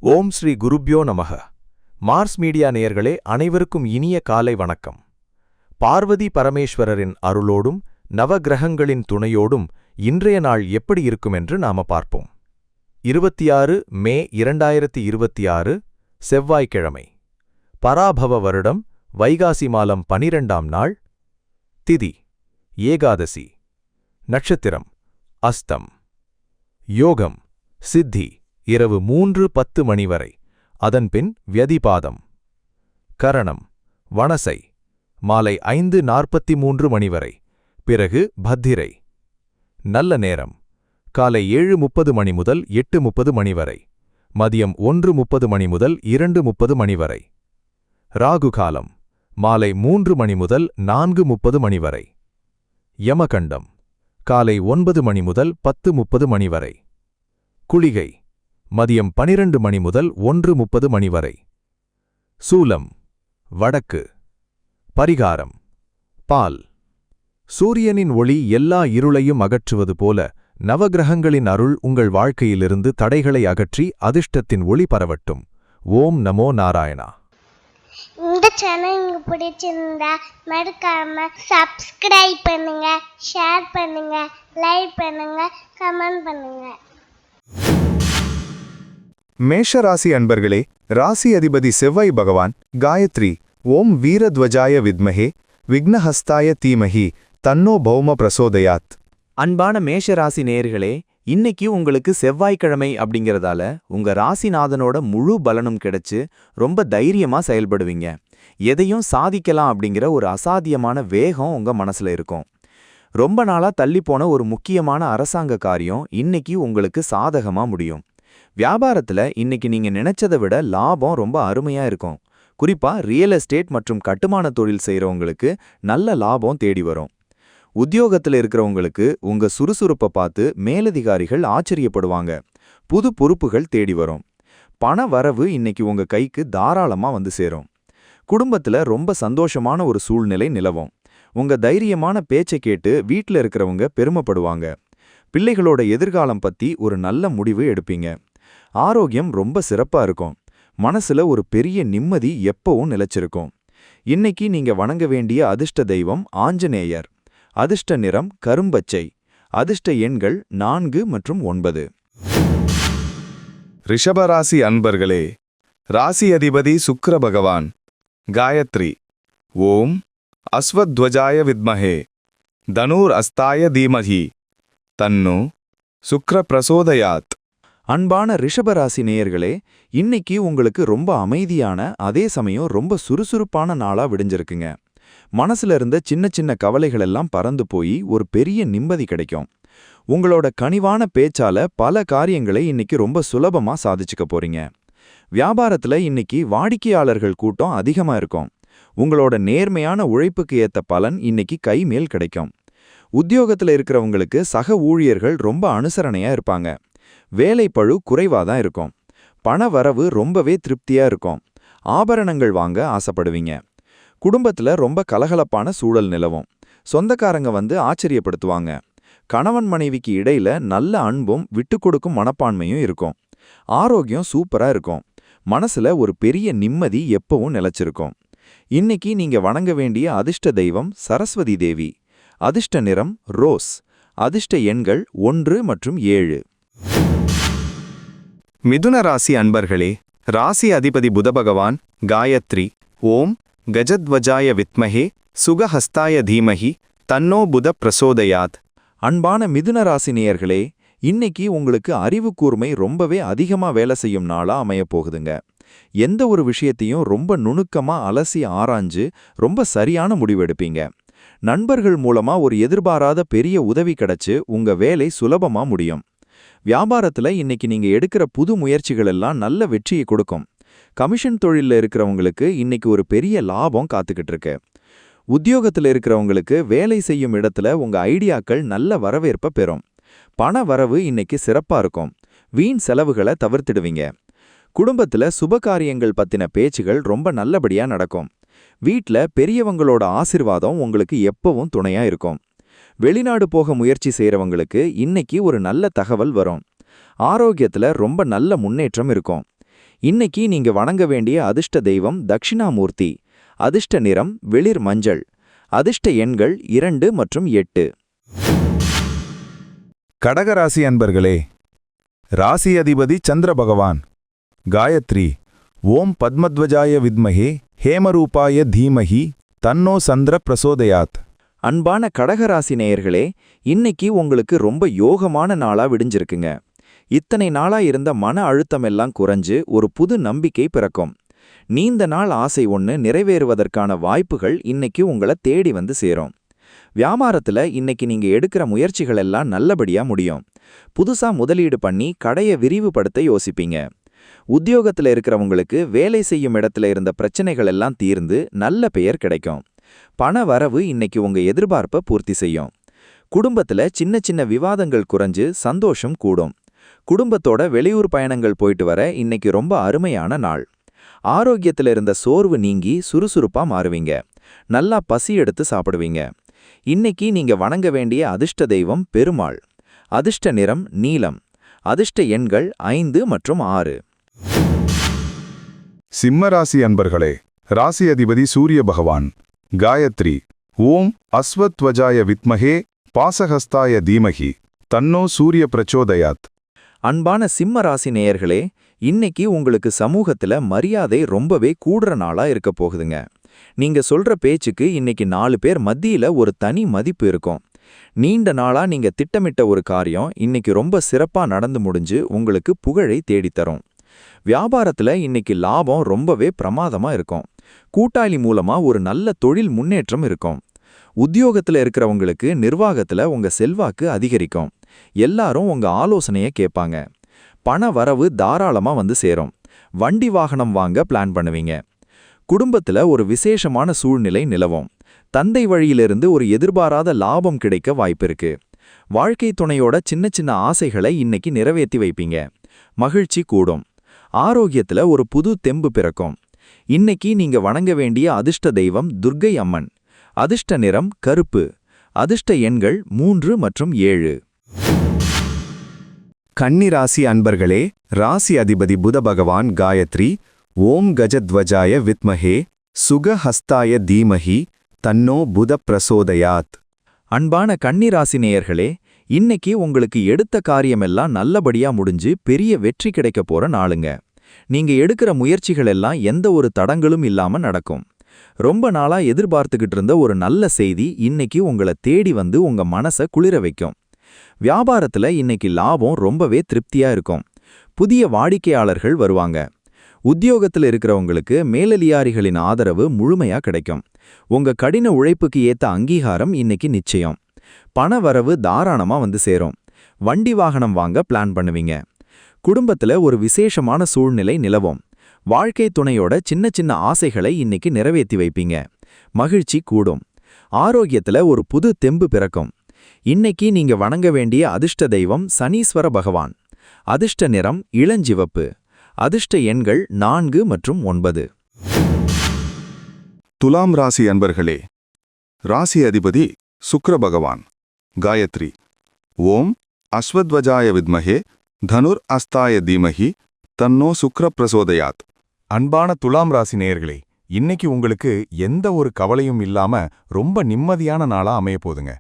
ஓம் ஸ்ரீ குருப்யோ நமக. Mars media நேயர்களே அனைவருக்கும் இனிய காலை வணக்கம். பார்வதி பரமேஸ்வரரின் அருளோடும் நவகிரகங்களின் துணையோடும் இன்றைய நாள் எப்படி இருக்கும் என்று நாம பார்ப்போம். 26 மே 2026 செவ்வாய்க்கிழமை. பராபவ வருடம் வைகாசி மாதம் 12ஆம் நாள். திதி ஏகாதசி. நட்சத்திரம் அஸ்தம். யோகம் சித்தி இரவு 3:10 மணி வரை, அதன்பின் வியதிபாதம். கரணம் வணசை மாலை 5:43 மணி வரை, பிறகு பத்திரை. நல்ல நேரம் காலை 7:30 மணி முதல் 8:30 மணி வரை, மதியம் 1:30 மணி முதல் 2:30 மணி வரை. ராகு காலம் மாலை 3 மணி முதல் 4:30 மணி வரை. யமகண்டம் காலை 9 மணி முதல் 10:30 மணி வரை. குளிகை மதியம் 12 மணி முதல் 1:30 மணி வரை. சூலம் வடக்கு. பரிகாரம் பால். சூரியனின் ஒளி எல்லா இருளையும் அகற்றுவது போல நவகிரகங்களின் அருள் உங்கள் வாழ்க்கையிலிருந்து தடைகளை அகற்றி அதிர்ஷ்டத்தின் ஒளி பரவட்டும். ஓம் நமோ நாராயணா. இந்த சேனல் உங்களுக்கு பிடிச்சிருந்தா மறக்காம சப்ஸ்கிரைப் பண்ணுங்க, ஷேர் பண்ணுங்க, லைக் பண்ணுங்க, கமெண்ட் பண்ணுங்க. மேஷராசி அன்பர்களே, ராசி அதிபதி செவ்வாய் பகவான் காயத்ரி ஓம் வீரத்வஜாய வித்மஹே விக்னஹஸ்தாய தீமஹி தன்னோ பௌம பிரசோதயாத். அன்பான மேஷராசி நேயர்களே, இன்னைக்கு உங்களுக்கு செவ்வாய்க்கிழமை அப்படிங்கறதால உங்க ராசிநாதனோட முழு பலனும் கிடைச்சு ரொம்ப தைரியமா செயல்படுவீங்க. எதையும் சாதிக்கலாம் அப்படிங்கிற ஒரு அசாத்தியமான வேகம் உங்க மனசுல இருக்கும். ரொம்ப நாளா தள்ளிப்போன ஒரு முக்கியமான அரசாங்க காரியம் இன்னைக்கு உங்களுக்கு சாதகமா முடியும். வியாபாரத்துல இன்னைக்கு நீங்க நினைச்சதை விட லாபம் ரொம்ப அருமையா இருக்கும். குறிப்பா ரியல் எஸ்டேட் மற்றும் கட்டுமான தொழில் செய்யறவங்களுக்கு நல்ல லாபம் தேடி வரும். உத்தியோகத்துல இருக்கிறவங்களுக்கு உங்க சுறுசுறுப்பை பார்த்து மேலதிகாரிகள் ஆச்சரியப்படுவாங்க. புது பொறுப்புகள் தேடி வரும். பண வரவு இன்னைக்கு உங்க கைக்கு தாராளமா வந்து சேரும். குடும்பத்துல ரொம்ப சந்தோஷமான ஒரு சூழ்நிலை நிலவும். உங்க தைரியமான பேச்சை கேட்டு வீட்ல இருக்கிறவங்க பெருமைப்படுவாங்க. பிள்ளைகளோட எதிர்காலம் பத்தி ஒரு நல்ல முடிவு எடுப்பீங்க. ஆரோக்கியம் ரொம்ப சிறப்பா இருக்கும். மனசுல ஒரு பெரிய நிம்மதி எப்பவும் நிலைச்சிருக்கும். இன்னைக்கு நீங்க வணங்க வேண்டிய அதிர்ஷ்ட தெய்வம் ஆஞ்சநேயர். அதிர்ஷ்ட நிறம் கரும்பச்சை. அதிர்ஷ்ட எண்கள் 4 மற்றும் 9. ரிஷபராசி அன்பர்களே, ராசி அதிபதி சுக்கிர பகவான் காயத்ரி ஓம் அஸ்வத்வஜாய வித்மஹே தனூர் அஸ்தாய தீமஹி தன்னு சுக்ர பிரசோதயாத். அன்பான ரிஷபராசி நேயர்களே, இன்னைக்கு உங்களுக்கு ரொம்ப அமைதியான அதே சமயம் ரொம்ப சுறுசுறுப்பான நாளா விடிஞ்சிருக்குங்க. மனசுல இருந்த சின்ன சின்ன கவலைகள் எல்லாம் பறந்து போய் ஒரு பெரிய நிம்மதி கிடைக்கும். உங்களோட கனிவான பேச்சால பல காரியங்களை இன்னைக்கு ரொம்ப சுலபமா சாதிச்சுக்க போறீங்க. வியாபாரத்துல இன்னைக்கு வாடிக்கையாளர்கள் கூட்டம் அதிகமா இருக்கும். உங்களோட நேர்மையான உழைப்புக்கு ஏத்த பலன் இன்னைக்கு கைமேல் கிடைக்கும். உத்தியோகத்துல இருக்கிறவங்களுக்கு சக ஊழியர்கள் ரொம்ப அனுசரணையா இருப்பாங்க. வேலைப்பழு குறைவாதான் இருக்கும். பண வரவு ரொம்பவே திருப்தியா இருக்கும். ஆபரணங்கள் வாங்க ஆசைப்படுவீங்க. குடும்பத்துல ரொம்ப கலகலப்பான சூழல் நிலவும். சொந்தக்காரங்க வந்து ஆச்சரியப்படுத்துவாங்க. கணவன் மனைவிக்கு இடையில நல்ல அன்பும் விட்டு கொடுக்கும் மனப்பான்மையும் இருக்கும். ஆரோக்கியம் சூப்பரா இருக்கும். மனசுல ஒரு பெரிய நிம்மதி எப்பவும் நிலைச்சிருக்கும். இன்னைக்கு நீங்க வணங்க வேண்டிய அதிர்ஷ்ட தெய்வம் சரஸ்வதி தேவி. அதிர்ஷ்ட நிறம் ரோஸ். அதிர்ஷ்ட எண்கள் 1 மற்றும் 7. மிதுன ராசி அன்பர்களே, ராசி அதிபதி புத பகவான் காயத்ரி ஓம் கஜத்வஜாய வித்மஹே சுகஹஸ்தாய தீமஹி தன்னோ புத பிரசோதயாத். அன்பான மிதுன ராசி நேயர்களே, இன்னைக்கு உங்களுக்கு அறிவு கூர்மை ரொம்பவே அதிகமா வேலை செய்யும் நாளா அமையப் போகுதுங்க. எந்த ஒரு விஷயத்தையும் ரொம்ப நுணுக்கமா அலசி ஆராய்ஞ்சு ரொம்ப சரியான முடிவெடுப்பீங்க. நண்பர்கள் மூலமா ஒரு எதிர்பாராத பெரிய உதவி கிடைச்சு உங்க வேலை சுலபமா முடியும். வியாபாரத்துல இன்னைக்கு நீங்க எடுக்கிற புது முயற்சிகள் எல்லாம் நல்ல வெற்றியை கொடுக்கும். கமிஷன் தொழில்ல இருக்கிறவங்களுக்கு இன்னைக்கு ஒரு பெரிய லாபம் காத்துக்கிட்டு இருக்கு. உத்தியோகத்துல இருக்கிறவங்களுக்கு வேலை செய்யும் இடத்துல உங்க ஐடியாக்கள் நல்ல வரவேற்பை பெறும். பண வரவு இன்னைக்கு சிறப்பா இருக்கும். வீண் செலவுகளை தவிர்த்திடுவீங்க. குடும்பத்துல சுபகாரியங்கள் பத்தின பேச்சுகள் ரொம்ப நல்லபடியா நடக்கும். வீட்ல பெரியவங்களோட ஆசிர்வாதம் உங்களுக்கு எப்பவும் துணையா இருக்கும். வெளிநாடு போக முயற்சி செய்யறவங்களுக்கு இன்னைக்கு ஒரு நல்ல தகவல் வரும். ஆரோக்கியத்துல ரொம்ப நல்ல முன்னேற்றம் இருக்கும். இன்னைக்கு நீங்க வணங்க வேண்டிய அதிர்ஷ்ட தெய்வம் தக்ஷிணாமூர்த்தி. அதிர்ஷ்ட நிறம் வெளிர் மஞ்சள். அதிர்ஷ்ட எண்கள் 2 மற்றும் 8. கடகராசி அன்பர்களே, ராசி அதிபதி சந்திர பகவான். காயத்ரி. ஓம் பத்மத்வஜாய வித்மஹே ஹேமரூபாய தீமஹி தன்னோ சந்திர பிரசோதயாத். அன்பான கடகராசி நேயர்களே, இன்னைக்கு உங்களுக்கு ரொம்ப யோகமான நாளா விடிஞ்சிருக்குங்க. இத்தனை நாளா இருந்த மன அழுத்தமெல்லாம் குறைஞ்சு ஒரு புது நம்பிக்கை பிறக்கும். நீண்ட நாள் ஆசை ஒன்று நிறைவேறுவதற்கான வாய்ப்புகள் இன்னைக்கு உங்களை தேடி வந்து சேரும். வியாபாரத்துல இன்னைக்கு நீங்க எடுக்கிற முயற்சிகள் எல்லாம் நல்லபடியா முடியும். புதுசா முதலீடு பண்ணி கடையை விரிவுபடுத்த யோசிப்பீங்க. உத்தியோகத்துல இருக்கிறவங்களுக்கு வேலை செய்யும் இடத்துல இருந்த பிரச்சனைகள் எல்லாம் தீர்ந்து நல்ல பெயர் கிடைக்கும். பண வரவு இன்னைக்கு உங்க எதிர்பார்ப்பை பூர்த்தி செய்யும். குடும்பத்துல சின்ன சின்ன விவாதங்கள் குறைஞ்சு சந்தோஷம் கூடும். குடும்பத்தோட வெளியூர் பயணங்கள் போயிட்டு வர இன்னைக்கு ரொம்ப அருமையான நாள். ஆரோக்கியத்துல இருந்த சோர்வு நீங்கி சுறுசுறுப்பா மாறுவீங்க. நல்லா பசி எடுத்து சாப்பிடுவீங்க. இன்னைக்கு நீங்க வணங்க வேண்டிய அதிர்ஷ்ட தெய்வம் பெருமாள். அதிர்ஷ்ட நிறம் நீலம். அதிர்ஷ்ட எண்கள் 5 மற்றும் 6. சிம்மராசி அன்பர்களே, ராசி அதிபதி சூரிய பகவான். காயத்ரி. ஓம் அஸ்வத்வஜாய வித்மஹே பாசஹஸ்தாய தீமஹி தன்னோ சூரிய பிரச்சோதயாத். அன்பான சிம்ம ராசி நேயர்களே, இன்னைக்கு உங்களுக்கு சமூகத்துல மரியாதை ரொம்பவே கூடுற நாளா இருக்க போகுதுங்க. நீங்க சொல்ற பேச்சுக்கு இன்னைக்கு 4 பேர் மத்தியில ஒரு தனி மதிப்பு இருக்கும். நீண்ட நாளா நீங்க திட்டமிட்ட ஒரு காரியம் இன்னைக்கு ரொம்ப சிறப்பா நடந்து முடிஞ்சு உங்களுக்கு புகழை தேடித்தரும். வியாபாரத்துல இன்னைக்கு லாபம் ரொம்பவே பிரமாதமா இருக்கும். கூட்டாளி மூலமா ஒரு நல்ல தொழில் முன்னேற்றம் இருக்கும். உத்தியோகத்துல இருக்கிறவங்களுக்கு நிர்வாகத்துல உங்க செல்வாக்கு அதிகரிக்கும். எல்லாரும் உங்க ஆலோசனைய கேட்பாங்க. பண வரவு தாராளமா வந்து சேரும். வண்டி வாகனம் வாங்க பிளான் பண்ணுவீங்க. குடும்பத்துல ஒரு விசேஷமான சூழ்நிலை நிலவும். தந்தை வழியிலிருந்து ஒரு எதிர்பாராத லாபம் கிடைக்க வாய்ப்பிருக்கு. வாழ்க்கை துணையோட சின்ன சின்ன ஆசைகளை இன்னைக்கு நிறைவேற்றி வைப்பீங்க. மகிழ்ச்சி கூடும். ஆரோக்கியத்துல ஒரு புது தெம்பு பிறக்கும். இன்னைக்கு நீங்க வணங்க வேண்டிய அதிர்ஷ்ட தெய்வம் துர்க்கை அம்மன். அதிர்ஷ்ட நிறம் கருப்பு. அதிர்ஷ்ட எண்கள் 3 மற்றும் 7. கன்னிராசி அன்பர்களே, ராசி அதிபதி புத பகவான். காயத்ரி. ஓம் கஜத்வஜாய வித்மஹே சுகஹஸ்தாய தீமஹி தன்னோ புத பிரசோதயாத். அன்பான கன்னிராசி நேயர்களே, இன்னைக்கு உங்களுக்கு எடுத்த காரியமெல்லாம் நல்லபடியா முடிஞ்சு பெரிய வெற்றி கிடைக்க போற நாளுங்க. நீங்க எடுக்கிற முயற்சிகள் எல்லாம் எந்த ஒரு தடங்களும் இல்லாம நடக்கும். ரொம்ப நாளா எதிர்பார்த்துக்கிட்டு இருந்த ஒரு நல்ல செய்தி இன்னைக்கு உங்களை தேடி வந்து உங்க மனசை குளிர வைக்கும். வியாபாரத்துல இன்னைக்கு லாபம் ரொம்பவே திருப்தியா இருக்கும். புதிய வாடிக்கையாளர்கள் வருவாங்க. உத்தியோகத்துல இருக்கிறவங்களுக்கு மேலதிகாரிகளின் ஆதரவு முழுமையா கிடைக்கும். உங்க கடின உழைப்புக்கு ஏத்த அங்கீகாரம் இன்னைக்கு நிச்சயம். பண வரவு தாராளமா வந்து சேரும். வண்டி வாகனம் வாங்க பிளான் பண்ணுவீங்க. குடும்பத்துல ஒரு விசேஷமான சூழ்நிலை நிலவும். வாழ்க்கை துணையோட சின்ன சின்ன ஆசைகளை இன்னைக்கு நிறைவேற்றி வைப்பீங்க. மகிழ்ச்சி கூடும். ஆரோக்கியத்துல ஒரு புது தெம்பு பிறக்கும். இன்னைக்கு நீங்க வணங்க வேண்டிய அதிர்ஷ்ட தெய்வம் சனீஸ்வர பகவான். அதிர்ஷ்ட நிறம் இளஞ்சிவப்பு. அதிர்ஷ்ட எண்கள் 4 மற்றும் 9. துலாம் ராசி அன்பர்களே, ராசி அதிபதி சுக்கிர பகவான். காயத்ரி. ஓம் அஸ்வத்வஜாய வித்மஹே தனுர் அஸ்தாய தீமஹி தன்னோ சுக்கிர பிரசோதயாத். அன்பான துலாம் ராசி நேயர்களே, இன்னைக்கு உங்களுக்கு எந்த ஒரு கவலையும் இல்லாம ரொம்ப நிம்மதியான நாளா அமைய போதுங்க.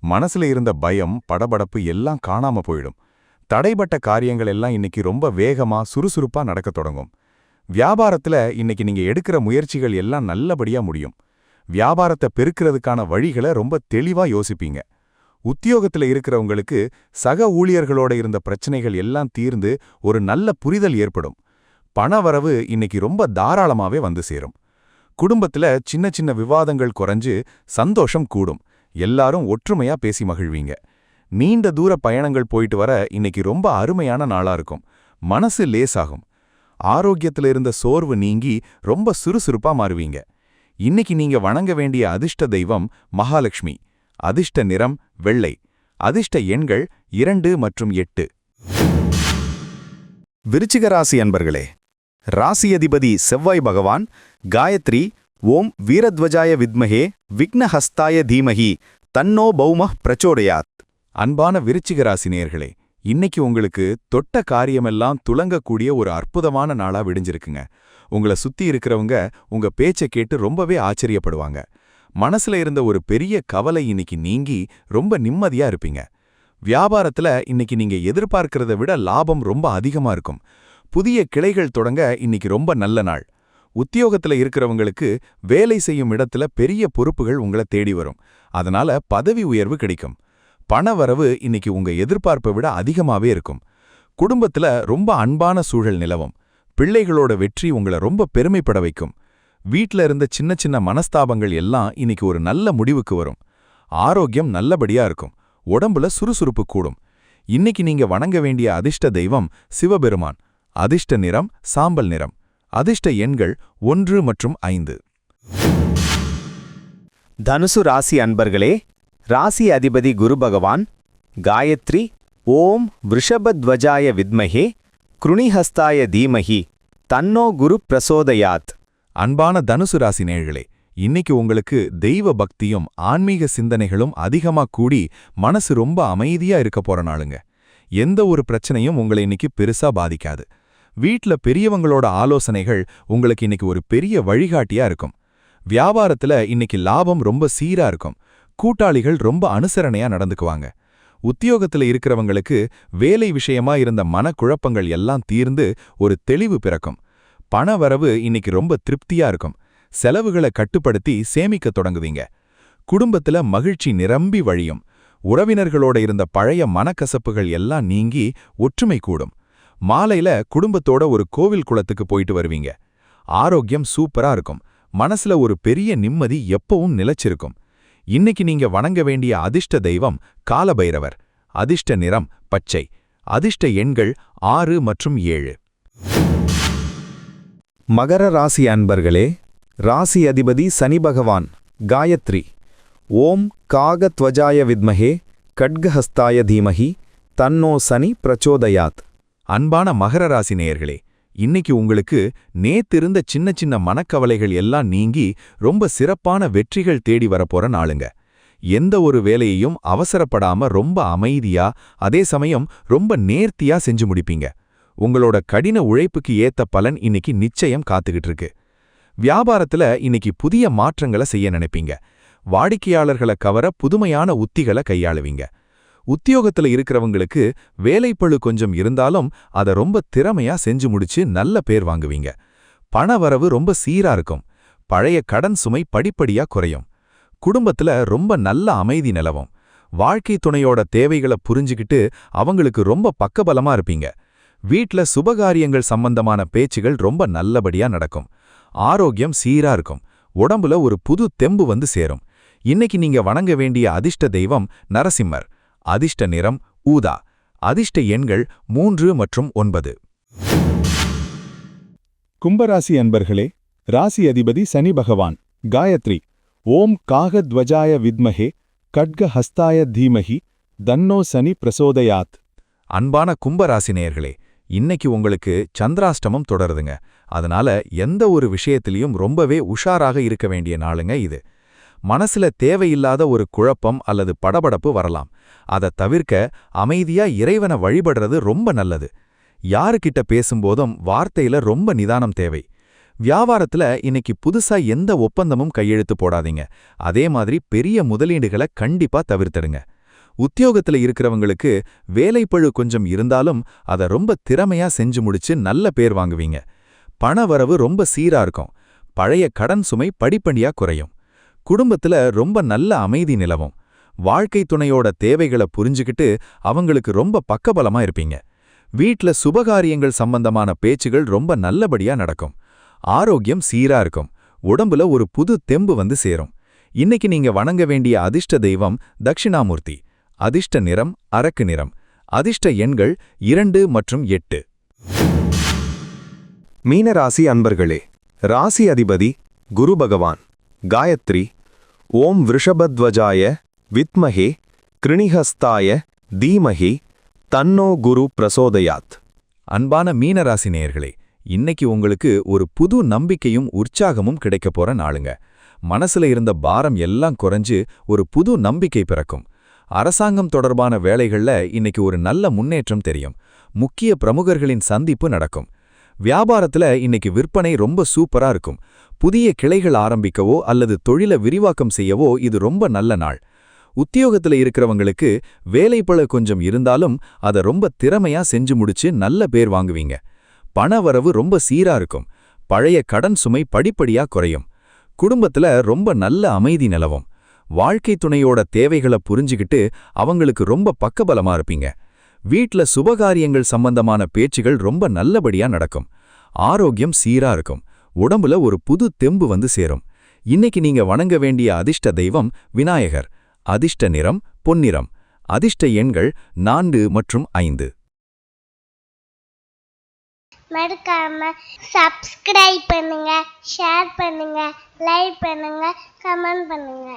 மனசுல இருந்த பயம், படபடப்பு எல்லாம் காணாம போயிடும். தடைபட்ட காரியங்கள் எல்லாம் இன்னைக்கு ரொம்ப வேகமா சுறுசுறுப்பா நடக்கத் தொடங்கும். வியாபாரத்துல இன்னைக்கு நீங்க எடுக்கிற முயற்சிகள் எல்லாம் நல்லபடியா முடியும். வியாபாரத்தை பெருக்கிறதுக்கான வழிகளை ரொம்ப தெளிவா யோசிப்பீங்க. உத்தியோகத்துல இருக்கிறவங்களுக்கு சக ஊழியர்களோட இருந்த பிரச்சனைகள் எல்லாம் தீர்ந்து ஒரு நல்ல புரிதல் ஏற்படும். பணவரவு இன்னைக்கு ரொம்ப தாராளமாவே வந்து சேரும். குடும்பத்துல சின்ன சின்ன விவாதங்கள் குறைஞ்சு சந்தோஷம் கூடும். எல்லாரும் ஒற்றுமையா பேசி மகிழ்வீங்க. நீண்ட தூர பயணங்கள் போயிட்டு வர இன்னைக்கு ரொம்ப அருமையான நாளா இருக்கும். மனசு லேசாகும். ஆரோக்கியத்துல இருந்த சோர்வு நீங்கி ரொம்ப சுறுசுறுப்பா மாறுவீங்க. இன்னைக்கு நீங்க வணங்க வேண்டிய அதிர்ஷ்ட தெய்வம் மகாலட்சுமி. அதிர்ஷ்ட நிறம் வெள்ளை. அதிர்ஷ்ட எண்கள் 2 மற்றும் 8. விருச்சிக ராசி அன்பர்களே, ராசி அதிபதி செவ்வாய் பகவான். காயத்ரி. ஓம் வீரத்வஜாய வித்மஹே விக்னஹஸ்தாய தீமஹி தன்னோ பௌமஹ் பிரச்சோதயாத். அன்பான விருச்சிக ராசி நேயர்களே, இன்னைக்கு உங்களுக்கு தொட்ட காரியமெல்லாம் துலங்கக்கூடிய ஒரு அற்புதமான நாளா விடிஞ்சிருக்குங்க. உங்களை சுத்தி இருக்கிறவங்க உங்க பேச்சை கேட்டு ரொம்பவே ஆச்சரியப்படுவாங்க. மனசுல இருந்த ஒரு பெரிய கவலை இன்னைக்கு நீங்கி ரொம்ப நிம்மதியா இருப்பீங்க. வியாபாரத்துல இன்னைக்கு நீங்க எதிர்பார்க்கிறத விட லாபம் ரொம்ப அதிகமா இருக்கும். புதிய கிளைகள் தொடங்க இன்னைக்கு ரொம்ப நல்ல நாள். உத்தியோகத்துல இருக்கிறவங்களுக்கு வேலை செய்யும் இடத்துல பெரிய பொறுப்புகள் உங்களை தேடி வரும். அதனால பதவி உயர்வு கிடைக்கும். பண வரவு இன்னைக்கு உங்க எதிர்பார்ப்பை விட அதிகமாவே இருக்கும். குடும்பத்துல ரொம்ப அன்பான சூழல் நிலவும். பிள்ளைகளோட வெற்றி உங்களை ரொம்ப பெருமைப்பட வைக்கும். வீட்ல இருந்த சின்ன சின்ன மனஸ்தாபங்கள் எல்லாம் இன்னைக்கு ஒரு நல்ல முடிவுக்கு வரும். ஆரோக்கியம் நல்லபடியா இருக்கும். உடம்புல சுறுசுறுப்பு கூடும். இன்னைக்கு நீங்க வணங்க வேண்டிய அதிர்ஷ்ட தெய்வம் சிவபெருமான். அதிர்ஷ்ட நிறம் சாம்பல் நிறம். அதிர்ஷ்ட எண்கள் 1 மற்றும் 5. தனுசு ராசி அன்பர்களே, ராசி அதிபதி குரு பகவான். காயத்ரி ஓம் விருஷபத்வஜாய வித்மஹே கிருணிஹஸ்தாய தீமஹி தன்னோ குரு பிரசோதயாத். அன்பான தனுசு ராசி நேயர்களே, இன்னைக்கு உங்களுக்கு தெய்வ பக்தியும் ஆன்மீக சிந்தனைகளும் அதிகமா கூடி மனசு ரொம்ப அமைதியா இருக்க போற நாளுங்க. எந்த ஒரு பிரச்சனையும் உங்களை இன்னைக்கு பெருசா பாதிக்காது. வீட்ல பெரியவங்களோட ஆலோசனைகள் உங்களுக்கு இன்னைக்கு ஒரு பெரிய வழிகாட்டியா இருக்கும். வியாபாரத்துல இன்னைக்கு லாபம் ரொம்ப சீரா இருக்கும். கூட்டாளிகள் ரொம்ப அனுசரணையா நடந்துக்குவாங்க. உத்தியோகத்துல இருக்கிறவங்களுக்கு வேலை விஷயமா இருந்த மனக்குழப்பங்கள் எல்லாம் தீர்ந்து ஒரு தெளிவு பிறக்கும். பண வரவு இன்னைக்கு ரொம்ப திருப்தியா இருக்கும். செலவுகளை கட்டுப்படுத்தி சேமிக்க தொடங்குவீங்க. குடும்பத்துல மகிழ்ச்சி நிரம்பி வழியும். உறவினர்களோட இருந்த பழைய மனக்கசப்புகள் எல்லாம் நீங்கி ஒற்றுமை கூடும். மாலையில குடும்பத்தோட ஒரு கோவில் குளத்துக்கு போயிட்டு வருவீங்க. ஆரோக்கியம் சூப்பரா இருக்கும். மனசுல ஒரு பெரிய நிம்மதி எப்பவும் நிலைச்சிருக்கும். இன்னைக்கு நீங்க வணங்க வேண்டிய அதிர்ஷ்ட தெய்வம் காலபைரவர். அதிர்ஷ்ட நிறம் பச்சை. அதிர்ஷ்ட எண்கள் 6 மற்றும் 7. மகர ராசி அன்பர்களே, ராசி அதிபதி சனி பகவான். காயத்ரி ஓம் காகத்வஜாய வித்மஹே கட்கஹஸ்தாய தீமஹி தன்னோ சனி பிரச்சோதயாத். அன்பான மகர ராசி நேயர்களே, இன்னைக்கு உங்களுக்கு நேத்திருந்த சின்ன சின்ன மனக்கவலைகள் எல்லாம் நீங்கி ரொம்ப சிறப்பான வெற்றிகள் தேடி வரப்போற நாளுங்க. எந்த ஒரு வேலையையும் அவசரப்படாம ரொம்ப அமைதியா, அதே சமயம் ரொம்ப நேர்த்தியா செஞ்சு முடிப்பீங்க. உங்களோட கடின உழைப்புக்கு ஏத்த பலன் இன்னைக்கு நிச்சயம் காத்துக்கிட்டு இருக்கு. வியாபாரத்துல இன்னைக்கு புதிய மாற்றங்களை செய்ய நினைப்பீங்க. வாடிக்கையாளர்களை கவர புதுமையான உத்திகளை கையாளுவீங்க. உத்தியோகத்துல இருக்கிறவங்களுக்கு வேலைப்பளு கொஞ்சம் இருந்தாலும் அதை ரொம்ப திறமையா செஞ்சு முடிச்சு நல்ல பேர் வாங்குவீங்க. பண வரவு ரொம்ப சீரா இருக்கும். பழைய கடன் சுமை படிப்படியா குறையும். குடும்பத்துல ரொம்ப நல்ல அமைதி நிலவும். வாழ்க்கை துணையோட தேவைகளை புரிஞ்சுக்கிட்டு அவங்களுக்கு ரொம்ப பக்கபலமா இருப்பீங்க. வீட்ல சுபகாரியங்கள் சம்பந்தமான பேச்சுகள் ரொம்ப நல்லபடியா நடக்கும். ஆரோக்கியம் சீரா இருக்கும். உடம்புல ஒரு புது தெம்பு வந்து சேரும். இன்னைக்கு நீங்க வணங்க வேண்டிய அதிர்ஷ்ட தெய்வம் நரசிம்மர். அதிர்ஷ்ட நிறம் ஊதா. அதிர்ஷ்ட எண்கள் 3 மற்றும் 9. கும்பராசி அன்பர்களே, ராசி அதிபதி சனி பகவான். காயத்ரி ஓம் காகத்வஜாய வித்மஹே கட்கஹஸ்தாய தீமஹி தன்னோ சனி பிரசோதயாத். அன்பான கும்பராசி நேயர்களே, இன்னைக்கு உங்களுக்கு சந்திராஷ்டமம் தொடருதுங்க. அதனால எந்த ஒரு விஷயத்திலையும் ரொம்பவே உஷாராக இருக்க வேண்டிய நாளுங்க இது. மனசுல தேவையில்லாத ஒரு குழப்பம் அல்லது படபடப்பு வரலாம். அதை தவிர்க்க அமைதியா இறைவனை வழிபடுறது ரொம்ப நல்லது. யாருக்கிட்ட பேசும்போதும் வார்த்தையில ரொம்ப நிதானம் தேவை. வியாபாரத்துல இன்னைக்கு புதுசா எந்த ஒப்பந்தமும் கையெழுத்து போடாதீங்க. அதே மாதிரி பெரிய முதலீடுகளை கண்டிப்பா தவிர்த்திடுங்க. உத்தியோகத்துல இருக்கிறவங்களுக்கு வேலைப்பழு கொஞ்சம் இருந்தாலும் அதை ரொம்ப திறமையா செஞ்சு முடிச்சு நல்ல பேர் வாங்குவீங்க. பண வரவு ரொம்ப சீரா இருக்கும். பழைய கடன் சுமை படிப்படியா குறையும். குடும்பத்துல ரொம்ப நல்ல அமைதி நிலவும். வாழ்க்கை துணையோட தேவைகளை புரிஞ்சுக்கிட்டு அவங்களுக்கு ரொம்ப பக்கபலமா இருப்பீங்க. வீட்ல சுபகாரியங்கள் சம்பந்தமான பேச்சுகள் ரொம்ப நல்லபடியா நடக்கும். ஆரோக்கியம் சீரா இருக்கும். உடம்புல ஒரு புது தெம்பு வந்து சேரும். இன்னைக்கு நீங்க வணங்க வேண்டிய அதிர்ஷ்ட தெய்வம் தட்சிணாமூர்த்தி. அதிர்ஷ்ட நிறம் அரக்கு நிறம். அதிர்ஷ்ட எண்கள் 2 மற்றும் 8. மீனராசி அன்பர்களே, ராசி அதிபதி குரு பகவான். காயத்ரி ஓம் விருஷபத்வஜாய வித்மஹே கிருணிஹஸ்தாய தீமஹி தன்னோ குரு பிரசோதயாத். அன்பான மீனராசி நேயர்களே, இன்னைக்கு உங்களுக்கு ஒரு புது நம்பிக்கையும் உற்சாகமும் கிடைக்கப் போற நாளுங்க. மனசுல இருந்த பாரம் எல்லாம் குறைஞ்சு ஒரு புது நம்பிக்கை பிறக்கும். அரசாங்கம் தொடர்பான வேலைகள்ல இன்னைக்கு ஒரு நல்ல முன்னேற்றம் தெரியும். முக்கிய பிரமுகர்களின் சந்திப்பு நடக்கும். வியாபாரத்துல இன்னைக்கு விற்பனை ரொம்ப சூப்பரா இருக்கும். புதிய கிளைகள் ஆரம்பிக்கவோ அல்லது தொழிலை விரிவாக்கம் செய்யவோ இது ரொம்ப நல்ல நாள். உத்தியோகத்துல இருக்கிறவங்களுக்கு வேலைப்பளு கொஞ்சம் இருந்தாலும் அதை ரொம்ப திறமையா செஞ்சு முடிச்சு நல்ல பேர் வாங்குவீங்க. பணவரவு ரொம்ப சீரா இருக்கும். பழைய கடன் சுமை படிப்படியா குறையும். குடும்பத்துல ரொம்ப நல்ல அமைதி நிலவும். வாழ்க்கை துணையோட தேவைகளை புரிஞ்சுக்கிட்டு அவங்களுக்கு ரொம்ப பக்கபலமா இருப்பீங்க. வீட்ல சுபகாரியங்கள் சம்பந்தமான பேச்சுகள் ரொம்ப நல்லபடியா நடக்கும். ஆரோக்கியம் சீரா இருக்கும். உடம்புல ஒரு புது தெம்பு வந்து சேரும். இன்னைக்கு நீங்க வணங்க வேண்டிய அதிர்ஷ்ட தெய்வம் விநாயகர். அதிர்ஷ்ட நிறம் பொன்னிறம். அதிர்ஷ்ட எண்கள் 4 மற்றும் 5. மறக்காம சப்ஸ்கிரைப் பண்ணுங்க, ஷேர் பண்ணுங்க, லைக் பண்ணுங்க, கமெண்ட் பண்ணுங்க.